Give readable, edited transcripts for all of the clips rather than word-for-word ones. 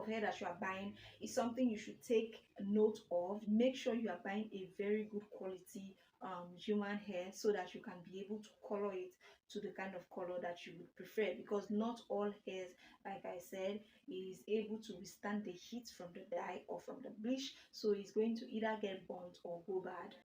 of hair that you are buying is something you should take note of. Make sure you are buying a very good quality human hair so that you can be able to color it to the kind of color that you would prefer, because not all hairs, like I said, is able to withstand the heat from the dye or from the bleach, so it's going to either get burnt or go bad.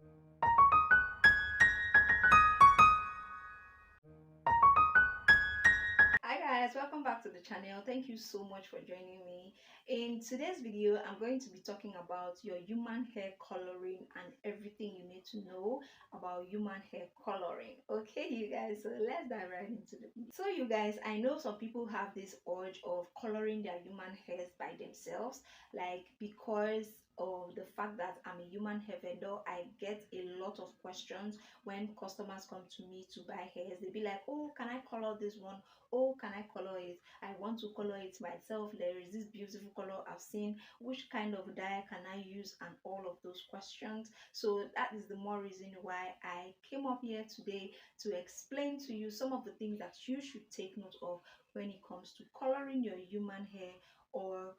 Hi guys, welcome back to the channel. Thank you so much for joining me. In today's video, I'm going to be talking about your human hair coloring and everything you need to know about human hair coloring. Okay, you guys, so let's dive right into the video. So you guys, I know some people have this urge of coloring their human hairs by themselves, like because of the fact that I'm a human hair vendor. I get a lot of questions when customers come to me to buy hairs. They be like, oh, can I color this one? Oh, can I color it? I want to color it myself. There is this beautiful color I've seen. Which kind of dye can I use? And all of those questions. So that is the more reason why I came up here today to explain to you some of the things that you should take note of when it comes to coloring your human hair or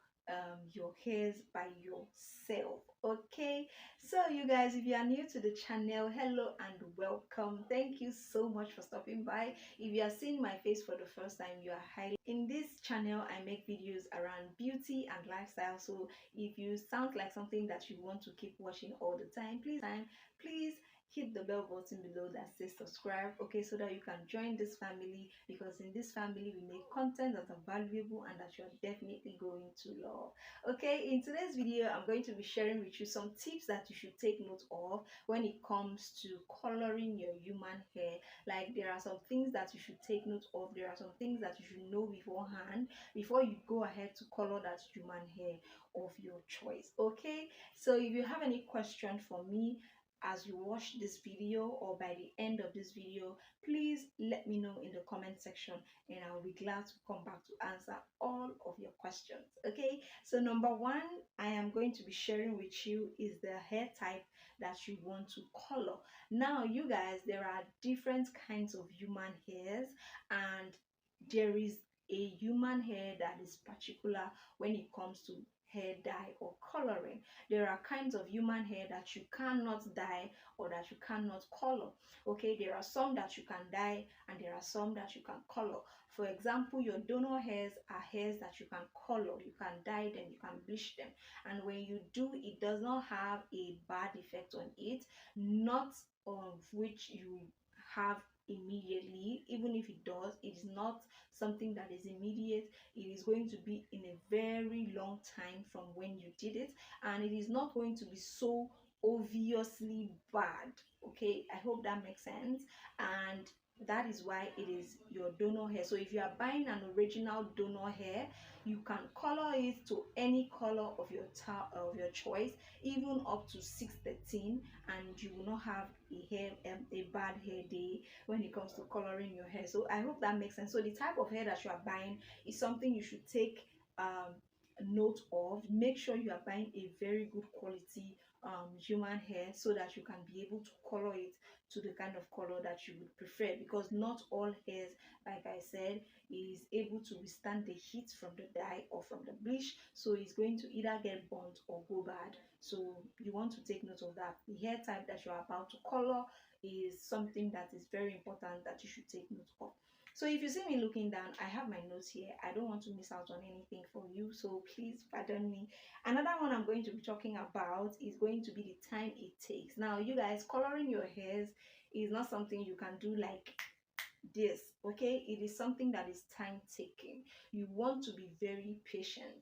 your hairs by yourself. Okay, so you guys, if you are new to the channel, hello and welcome. Thank you so much for stopping by. If you are seeing my face for the first time, you are highly in this channel. I make videos around beauty and lifestyle, so if you sound like something that you want to keep watching all the time, please hit the bell button below that says subscribe, okay, so that you can join this family, because in this family we make content that are valuable and that you're definitely going to love. Okay, in today's video I'm going to be sharing with you some tips that you should take note of when it comes to coloring your human hair. Like, there are some things that you should take note of, there are some things that you should know beforehand before you go ahead to color that human hair of your choice. Okay, so if you have any question for me as you watch this video or by the end of this video, please let me know in the comment section and I'll be glad to come back to answer all of your questions. Okay, so number one I am going to be sharing with you is the hair type that you want to color. Now you guys, there are different kinds of human hairs, and there is a human hair that is particular when it comes to hair dye or coloring. There are kinds of human hair that you cannot dye or that you cannot color. Okay, there are some that you can dye and there are some that you can color. For example, your donor hairs are hairs that you can color, you can dye them, you can bleach them, and when you do, it does not have a bad effect on it, not of which you have immediately. Even if it does, it is not something that is immediate. It is going to be in a very long time from when you did it, and it is not going to be so obviously bad. Okay, I hope that makes sense. And that is why it is your donor hair. So if you are buying an original donor hair, you can color it to any color of your choice, even up to 613, and you will not have a bad hair day when it comes to coloring your hair. So I hope that makes sense. So the type of hair that you are buying is something you should take note of. Make sure you are buying a very good quality human hair so that you can be able to color it to the kind of color that you would prefer, because not all hairs, like I said, is able to withstand the heat from the dye or from the bleach, so it's going to either get burnt or go bad. So you want to take note of that. The hair type that you are about to color is something that is very important that you should take note of. So if you see me looking down, I have my notes here. I don't want to miss out on anything for you, so please pardon me. Another one I'm going to be talking about is going to be the time it takes. Now you guys, coloring your hairs is not something you can do like this. Okay, it is something that is time taking. You want to be very patient.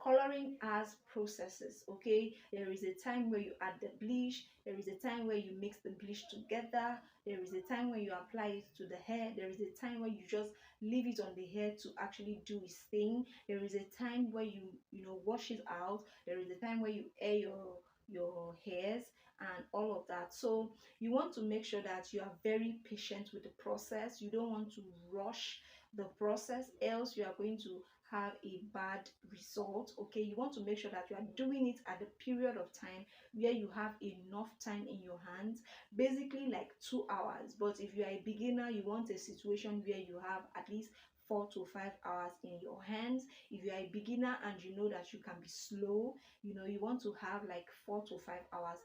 Coloring has processes. Okay, there is a time where you add the bleach, there is a time where you mix the bleach together, there is a time when you apply it to the hair, there is a time where you just leave it on the hair to actually do its thing, there is a time where you know, wash it out, there is a time where you air your hairs and all of that. So you want to make sure that you are very patient with the process. You don't want to rush the process, else you are going to have a bad result. Okay, you want to make sure that you are doing it at the period of time where you have enough time in your hands, basically like 2 hours. But if you are a beginner, you want a situation where you have at least 4 to 5 hours in your hands. If you are a beginner and you know that you can be slow, you know, you want to have like 4 to 5 hours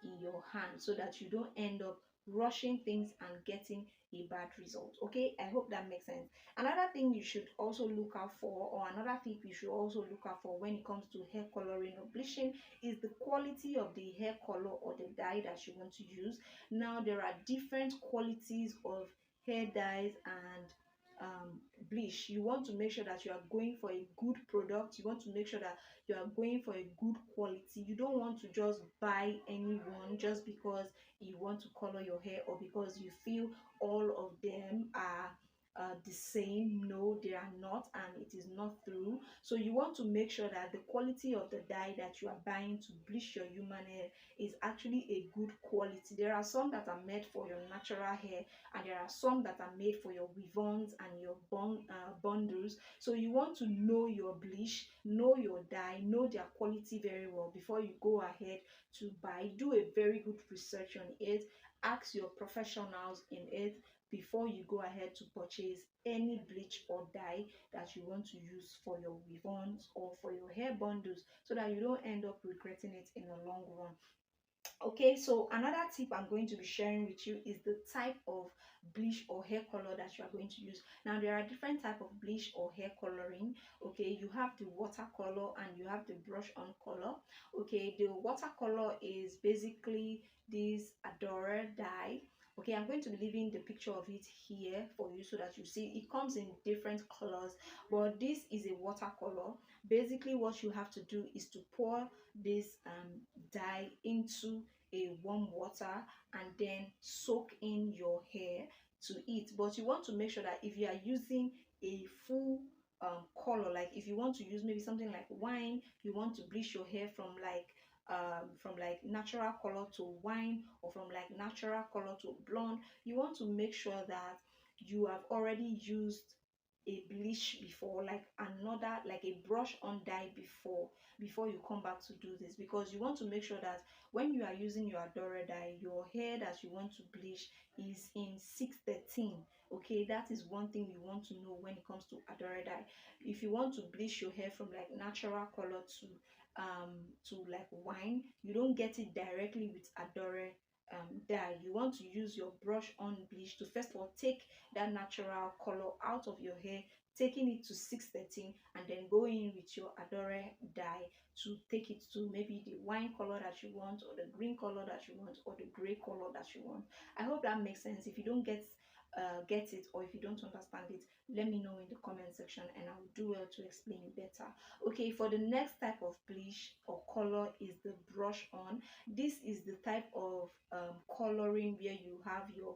in your hand so that you don't end up rushing things and getting a bad result. Okay, I hope that makes sense. Another thing you should also look out for, or another tip you should also look out for when it comes to hair coloring or bleaching, is the quality of the hair color or the dye that you want to use. Now there are different qualities of hair dyes and bleach. You want to make sure that you are going for a good product. You want to make sure that you are going for a good quality. You don't want to just buy anyone just because you want to color your hair or because you feel all of them are the same. No, they are not, and it is not true. So you want to make sure that the quality of the dye that you are buying to bleach your human hair is actually a good quality. There are some that are made for your natural hair, and there are some that are made for your weave-ons and your bundles. So you want to know your bleach, know your dye, know their quality very well before you go ahead to buy. Do a very good research on it. Ask your professionals in it before you go ahead to purchase any bleach or dye that you want to use for your weave-ons or for your hair bundles, so that you don't end up regretting it in the long run. Okay, so another tip I'm going to be sharing with you is the type of bleach or hair color that you are going to use. Now there are different type of bleach or hair coloring. Okay, you have the watercolor and you have the brush on color. Okay, the watercolor is basically this Adora dye. Okay, I'm going to be leaving the picture of it here for you so that you see. It comes in different colors, but this is a watercolor. Basically what you have to do is to pour this dye into a warm water and then soak in your hair to it. But you want to make sure that if you are using a full color, like if you want to use maybe something like wine, you want to bleach your hair from like natural color to wine, or from like natural color to blonde, you want to make sure that you have already used a bleach before, like another, like a brush on dye before you come back to do this, because you want to make sure that when you are using your Adora dye, your hair that you want to bleach is in 613. Okay, that is one thing you want to know when it comes to Adora dye. If you want to bleach your hair from like natural color to like wine, you don't get it directly with Adora dye. You want to use your brush on bleach to first of all take that natural color out of your hair, taking it to 613, and then go in with your Adora dye to take it to maybe the wine color that you want, or the green color that you want, or the gray color that you want. I hope that makes sense. If you don't get it, or if you don't understand it, let me know in the comment section and I will do well to explain it better. Okay, for the next type of bleach or color is the brush on. This is the type of coloring where you have your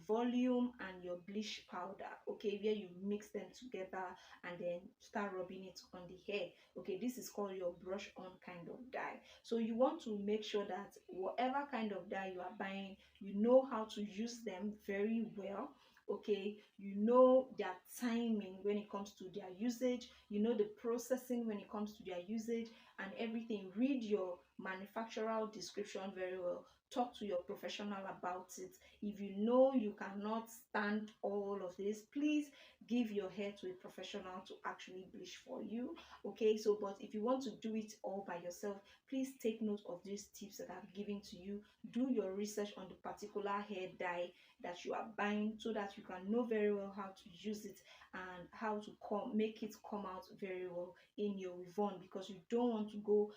volume and your bleach powder, okay, where you mix them together and then start rubbing it on the hair. Okay, this is called your brush on kind of dye. So you want to make sure that whatever kind of dye you are buying, you know how to use them very well. Okay, you know their timing when it comes to their usage, you know the processing when it comes to their usage and everything. Read your manufacturer description very well. Talk to your professional about it. If you know you cannot stand all of this, please give your hair to a professional to actually bleach for you. Okay, so but if you want to do it all by yourself, please take note of these tips that I've given to you. Do your research on the particular hair dye that you are buying so that you can know very well how to use it and how to make it come out very well in your weave-on, because you don't want to go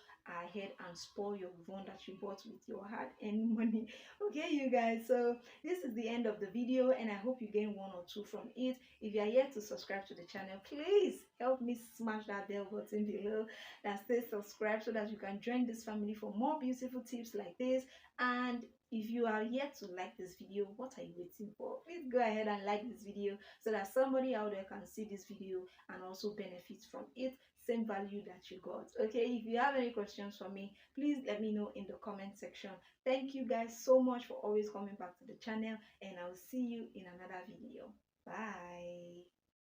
ahead and spoil your weave-on that you bought with your hard-earned money. Okay, you guys, so this is the end of the video and I hope you gain one or two from it. If you are yet to subscribe to the channel, please help me smash that bell button below that says subscribe, so that you can join this family for more beautiful tips like this. And if you are yet to like this video, what are you waiting for? Please go ahead and like this video so that somebody out there can see this video and also benefit from it, same value that you got. Okay, if you have any questions for me, please let me know in the comment section. Thank you guys so much for always coming back to the channel, and I'll see you in another video. Bye.